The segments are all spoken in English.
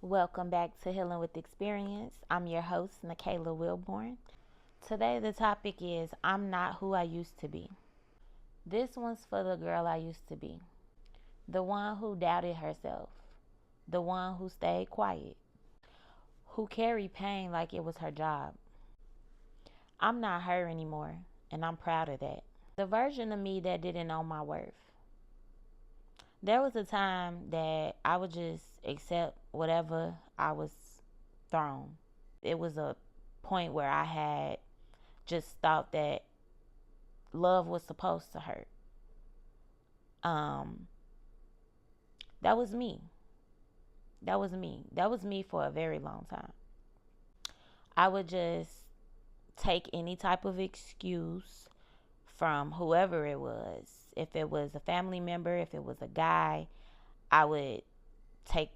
Welcome back to Healing with Experience. I'm your host, Nikayla Wilborn. Today, the topic is I'm not who I used to be. This one's for the girl I used to be, the one who doubted herself, the one who stayed quiet, who carried pain like it was her job. I'm not her anymore, and I'm proud of that. The version of me that didn't know my worth. There was a time that I would just accept whatever I was thrown. It was a point where I had just thought that love was supposed to hurt. Um, that was me. That was me. That was me for a very long time. I would just take any type of excuse from whoever it was. If it was a family member, if it was a guy, I would take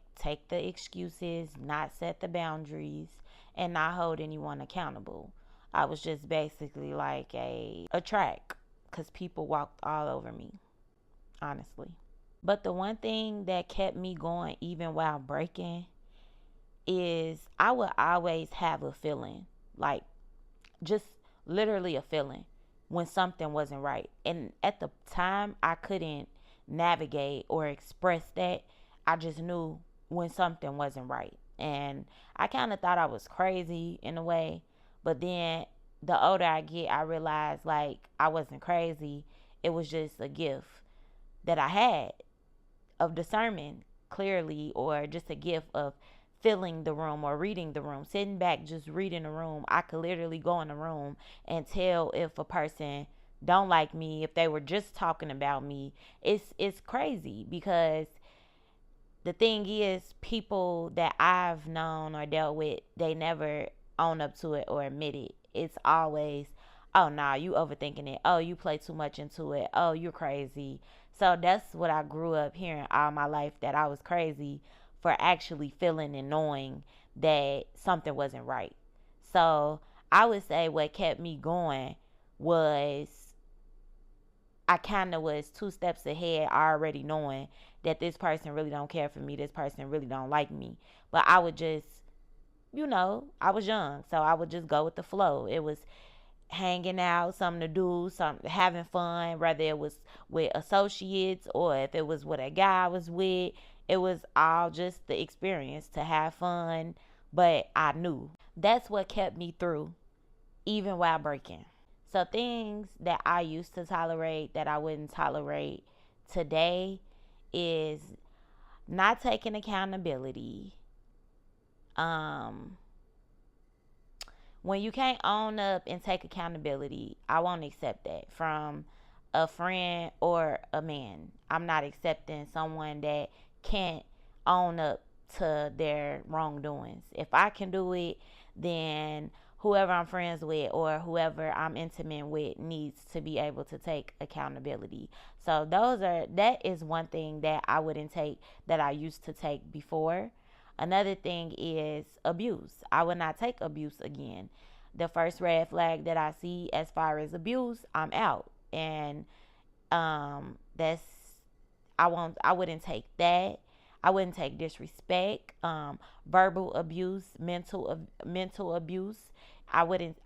the excuses, not set the boundaries, and not hold anyone accountable. I was just basically like a track because people walked all over me, honestly. But the one thing that kept me going even while breaking is I would always have a feeling, like just literally a feeling when something wasn't right. And at the time, I couldn't navigate or express that. I just knew when something wasn't right. And I kind of thought I was crazy in a way. But then the older I get, I realized like I wasn't crazy. It was just a gift that I had of discernment clearly, or just a gift of filling the room or reading the room, sitting back just reading the room. I could literally go in the room and tell if a person don't like me, if they were just talking about me. It's crazy because the thing is, people that I've known or dealt with, they never own up to it or admit it. It's always, oh nah, you overthinking it. Oh, you play too much into it. Oh, you're crazy. So that's what I grew up hearing all my life, that I was crazy for actually feeling and knowing that something wasn't right. So I would say what kept me going was I kind of was two steps ahead, already knowing that this person really don't care for me. This person really don't like me. But I would just, I was young, so I would just go with the flow. It was hanging out, something to do, something, having fun, whether it was with associates or if it was with a guy I was with. It was all just the experience to have fun. But I knew that's what kept me through, even while breaking. So things that I used to tolerate that I wouldn't tolerate today is not taking accountability. Um, when you can't own up and take accountability, I won't accept that from a friend or a man. I'm not accepting someone that can't own up to their wrongdoings. If I can do it, then whoever I'm friends with or whoever I'm intimate with needs to be able to take accountability. So that is one thing that I wouldn't take, that I used to take before. Another thing is abuse. I would not take abuse again. The first red flag that I see as far as abuse, I'm out. And that's I wouldn't take that. I wouldn't take disrespect, verbal abuse, mental abuse. I wouldn't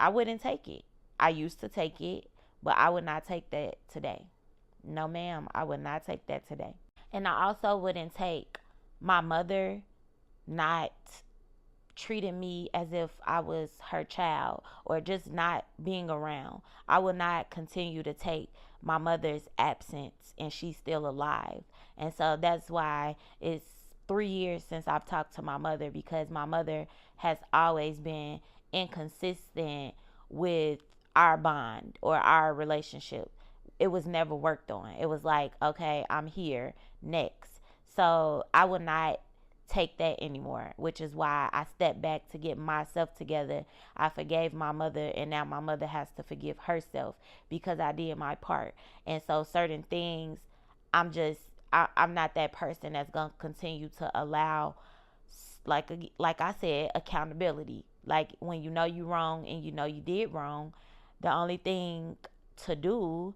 take it. I used to take it, but I would not take that today. No ma'am, I would not take that today. And I also wouldn't take my mother not treating me as if I was her child or just not being around. I will not continue to take my mother's absence and she's still alive. And so that's why it's 3 years since I've talked to my mother, because my mother has always been inconsistent with our bond or our relationship. It was never worked on. It was like, okay, I'm here next. So I would not take that anymore, which is why I stepped back to get myself together. I forgave my mother, and now my mother has to forgive herself because I did my part. And so certain things, I'm not that person that's gonna continue to allow, like I said, accountability. Like when you know you wrong and you know you did wrong, the only thing to do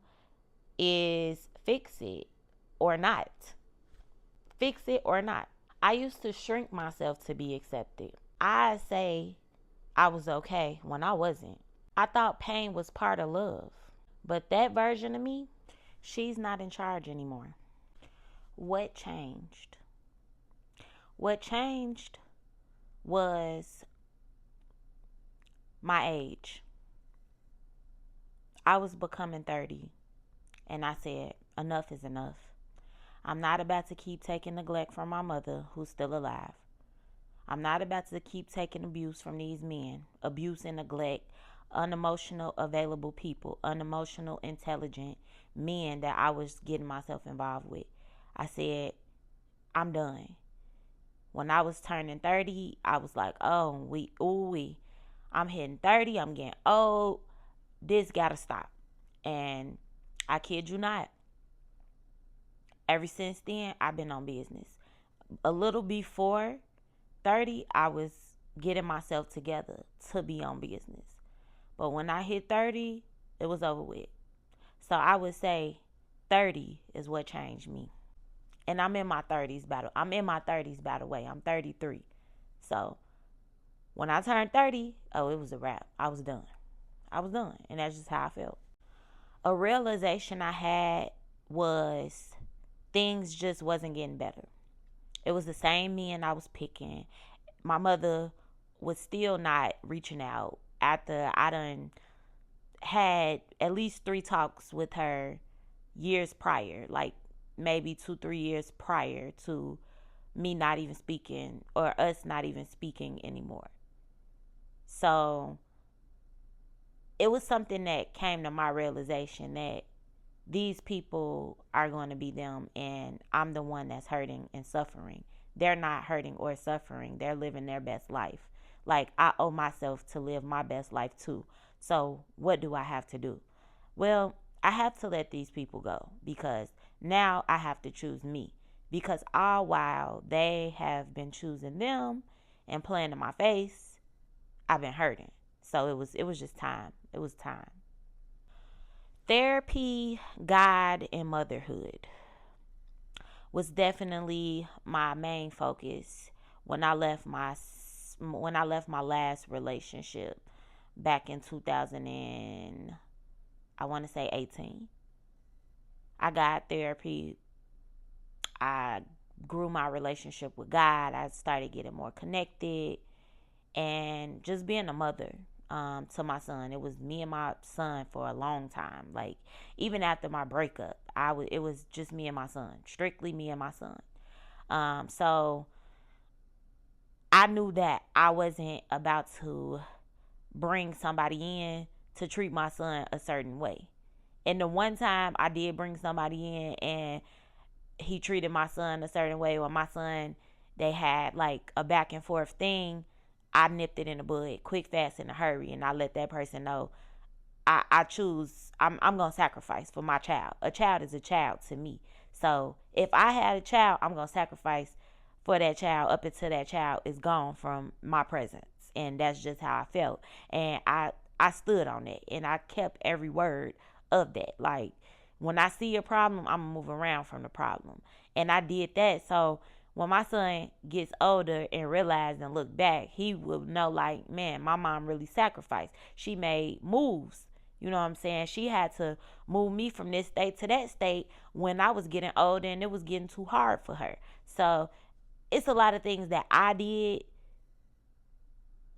is fix it or not. Fix it or not. I used to shrink myself to be accepted. I say I was okay when I wasn't. I thought pain was part of love. But that version of me, she's not in charge anymore. What changed? What changed was my age. I was becoming 30, and I said, enough is enough. I'm not about to keep taking neglect from my mother, who's still alive. I'm not about to keep taking abuse from these men. Abuse and neglect, unemotional, available people, unemotional, intelligent men that I was getting myself involved with. I said, I'm done. When I was turning 30, I was like, I'm hitting 30, I'm getting old. This gotta stop. And I kid you not, ever since then, I've been on business. A little before 30, I was getting myself together to be on business. But when I hit 30, it was over with. So I would say 30 is what changed me. And I'm in my 30s by the way. I'm 33. So when I turned 30, it was a wrap. I was done. And that's just how I felt. A realization I had was things just wasn't getting better. It was the same men I was picking. My mother was still not reaching out after I done had at least 3 talks with her years prior, like maybe 2, 3 years prior to me not even speaking or us not even speaking anymore. So it was something that came to my realization that these people are going to be them and I'm the one that's hurting and suffering. They're not hurting or suffering. They're living their best life. Like, I owe myself to live my best life too. So what do I have to do? Well, I have to let these people go because now I have to choose me. Because all while they have been choosing them and playing in my face, I've been hurting. So it was just time. It was time. Therapy, God, and motherhood was definitely my main focus when I left my last relationship back in 2000 and I want to say 18. I got therapy. I grew my relationship with God. I started getting more connected and just being a mother to my son. It was me and my son for a long time. Like even after my breakup, it was just me and my son, strictly me and my son. So I knew that I wasn't about to bring somebody in to treat my son a certain way. And the one time I did bring somebody in and he treated my son a certain way, or my son, they had like a back and forth thing, I nipped it in the bud quick, fast, in a hurry, and I let that person know I choose. I'm gonna sacrifice for my child. A child is a child to me. So if I had a child, I'm gonna sacrifice for that child up until that child is gone from my presence, and that's just how I felt. And I stood on it, and I kept every word of that. Like when I see a problem, I'm gonna move around from the problem, and I did that. So when my son gets older and realize and look back, he will know like, man, my mom really sacrificed. She made moves. You know what I'm saying? She had to move me from this state to that state when I was getting older and it was getting too hard for her. So it's a lot of things that I did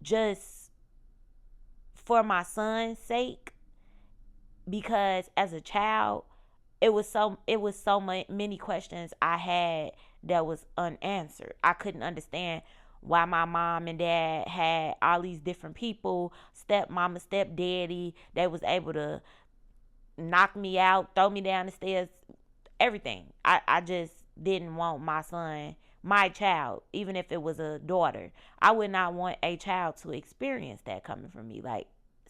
just for my son's sake, because as a child it was so many questions I had that was unanswered. I couldn't understand why my mom and dad had all these different people, stepmama, stepdaddy, they was able to knock me out, throw me down the stairs, everything. I just didn't want my son, my child, even if it was a daughter, I would not want a child to experience that coming from me. Like,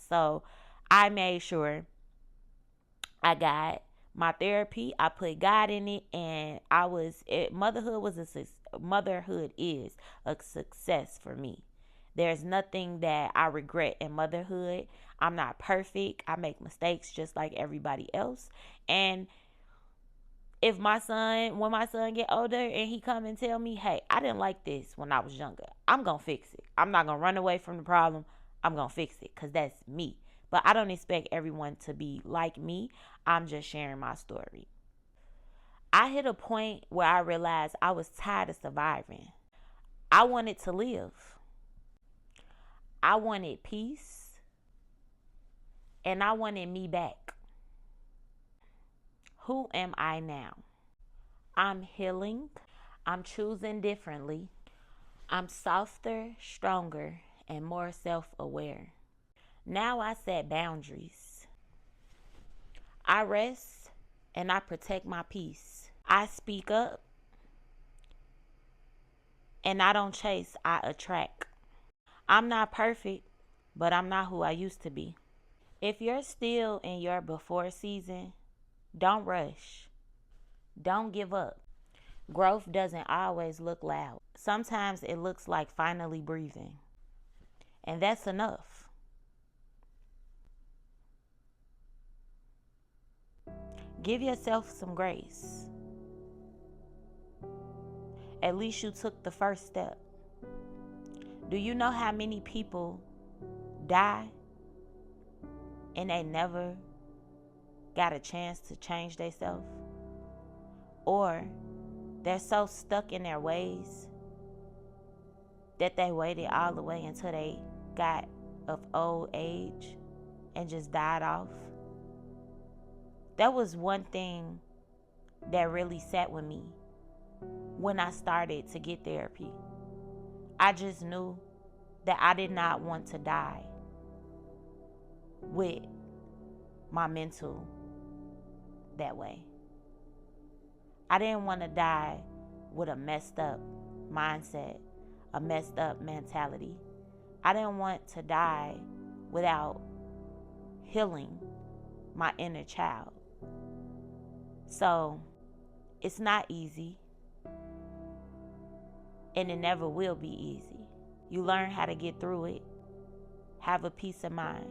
so I made sure I got my therapy. I put God in it, and motherhood is a success for me. There's nothing that I regret in motherhood. I'm not perfect. I make mistakes just like everybody else, and If when my son get older and he come and tell me, hey, I didn't like this when I was younger, I'm going to fix it. I'm not going to run away from the problem. I'm going to fix it because that's me. But I don't expect everyone to be like me. I'm just sharing my story. I hit a point where I realized I was tired of surviving. I wanted to live. I wanted peace. And I wanted me back. Who am I now? I'm healing. I'm choosing differently. I'm softer, stronger, and more self-aware. Now I set boundaries. I rest and I protect my peace. I speak up and I don't chase, I attract. I'm not perfect, but I'm not who I used to be. If you're still in your before season, don't rush. Don't give up. Growth doesn't always look loud. Sometimes it looks like finally breathing. And that's enough. Give yourself some grace. At least you took the first step. Do you know how many people die and they never got a chance to change themselves? Or they're so stuck in their ways that they waited all the way until they got of old age and just died off. That was one thing that really sat with me when I started to get therapy. I just knew that I did not want to die with my mental that way. I didn't want to die with a messed up mindset, a messed up mentality. I didn't want to die without healing my inner child. So it's not easy, and it never will be easy. You learn how to get through it. Have a peace of mind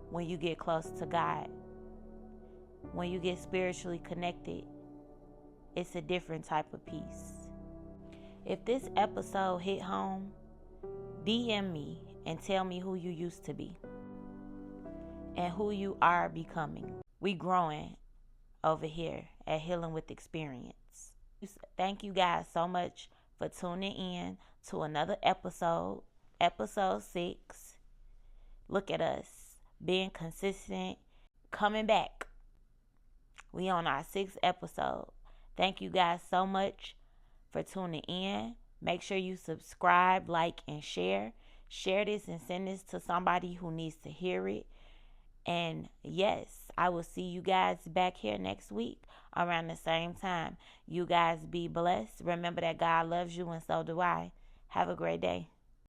when you get close to God. When you get spiritually connected, it's a different type of peace. If this episode hit home, DM me and tell me who you used to be and who you are becoming. We growing over here at Healing with Experience. Thank you guys so much for tuning in to another episode, episode 6. Look at us being consistent, coming back. We on our 6th episode. Thank you guys so much for tuning in. Make sure you subscribe, like, and share. Share this and send this to somebody who needs to hear it. And yes, I will see you guys back here next week around the same time. You guys be blessed. Remember that God loves you and so do I. Have a great day.